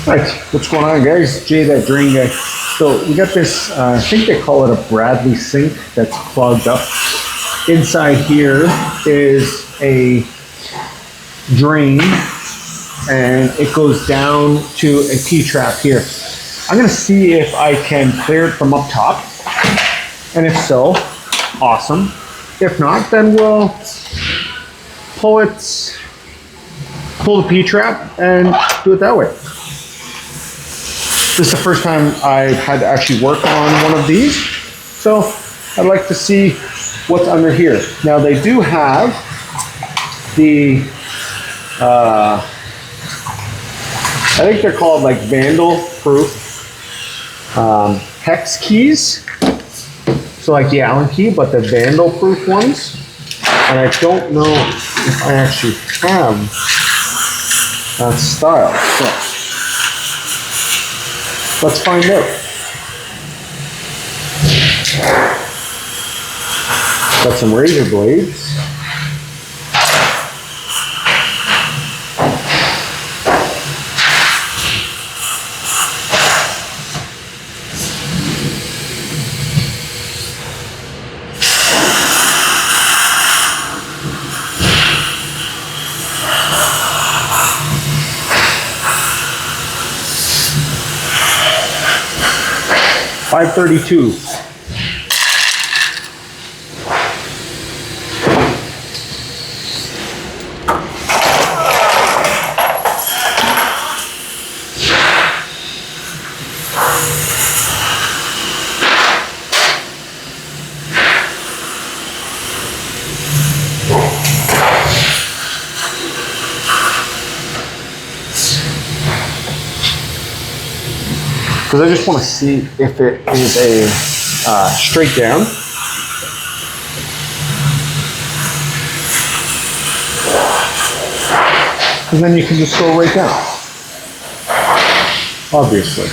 Right, what's going on, guys? Jay, that drain guy. So we got this, I think they call it a Bradley sink that's clogged up. Inside here is a drain, and it goes down to a P-trap here. I'm gonna see if I can clear it from up top, and if so, awesome. If not, then we'll pull the P-trap and do it that way. This is the first time I've had to actually work on one of these, so I'd like to see what's under here. Now they do have the, I think they're called like vandal-proof hex keys. So like the Allen key, but the vandal-proof ones. And I don't know if I actually have that style. So let's find out. Got some razor blades. $5.32. Because I just want to see if it is a straight down. And then you can just go right down, obviously.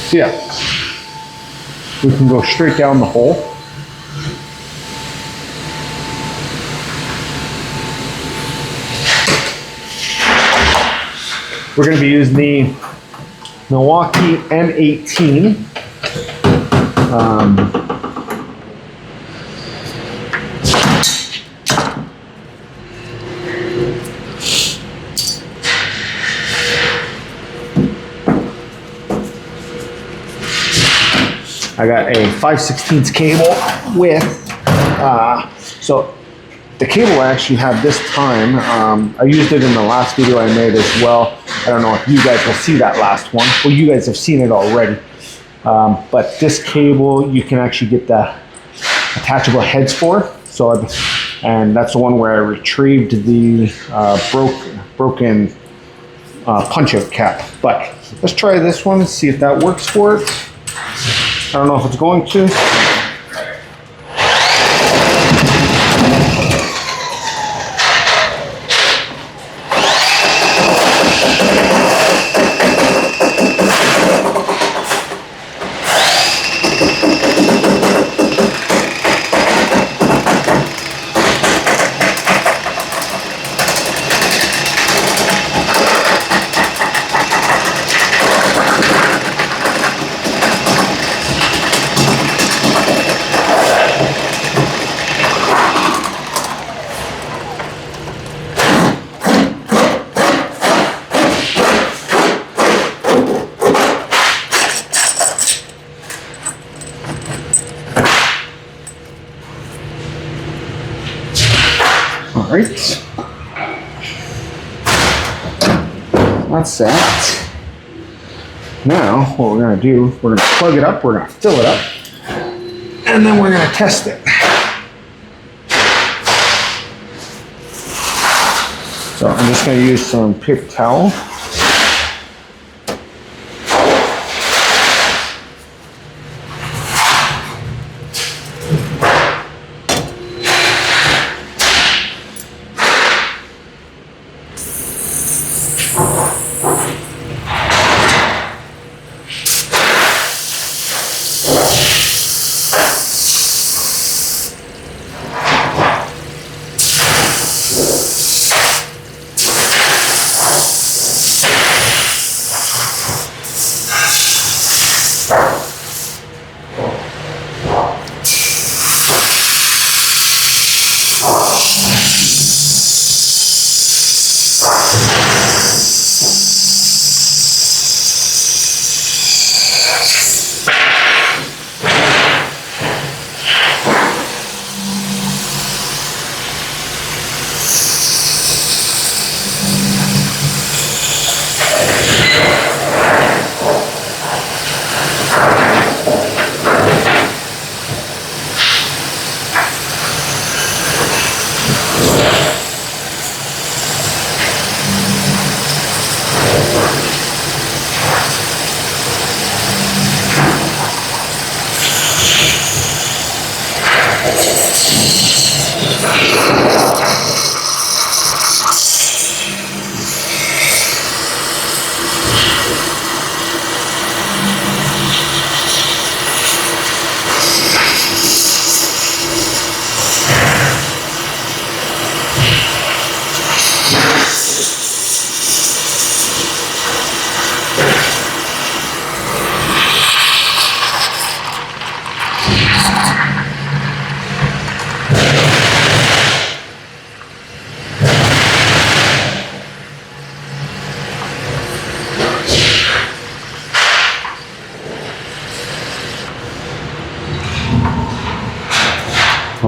So yeah, we can go straight down the hole. We're going to be using the Milwaukee M18. I got a 5/16 cable with, so the cable I actually have this time, I used it in the last video I made as well. I don't know if you guys will see that last one. Well, you guys have seen it already. But this cable, you can actually get the attachable heads for. So, and that's the one where I retrieved the broken punch-out cap. But let's try this one and see if that works for it. I don't know if it's going to. All right, that's that. Now, what we're gonna do, we're gonna plug it up, we're gonna fill it up, and then we're gonna test it. So I'm just gonna use some paper towel.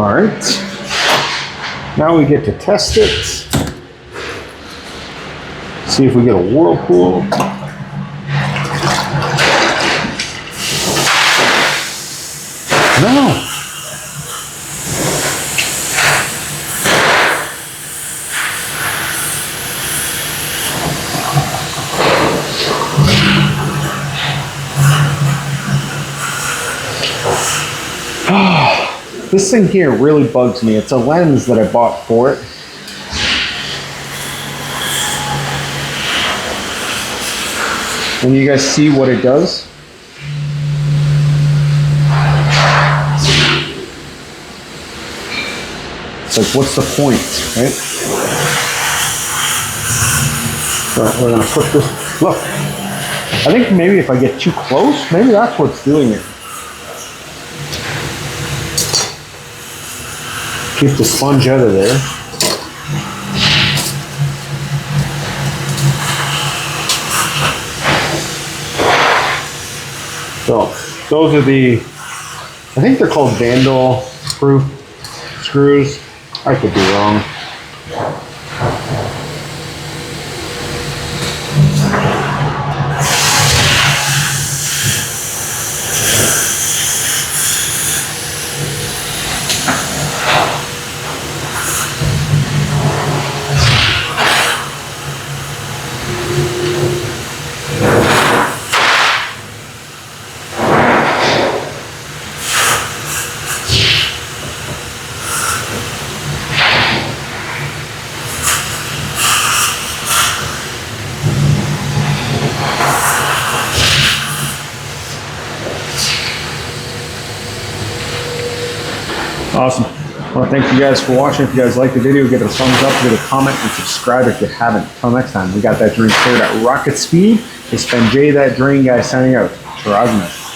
All right. Now we get to test it. See if we get a whirlpool. No. This thing here really bugs me. It's a lens that I bought for it. And you guys see what it does? It's like, what's the point, right? So we're gonna put this, look. I think maybe if I get too close, maybe that's what's doing it. Keep the sponge out of there. So those are the, I think they're called vandal-proof screws. I could be wrong. Awesome. Well, thank you guys for watching. If you guys liked the video, give it a thumbs up, give it a comment, and subscribe if you haven't. Until next time, we got that drain cleared at rocket speed. It's been Jay, that drain guy, signing out. Clogged.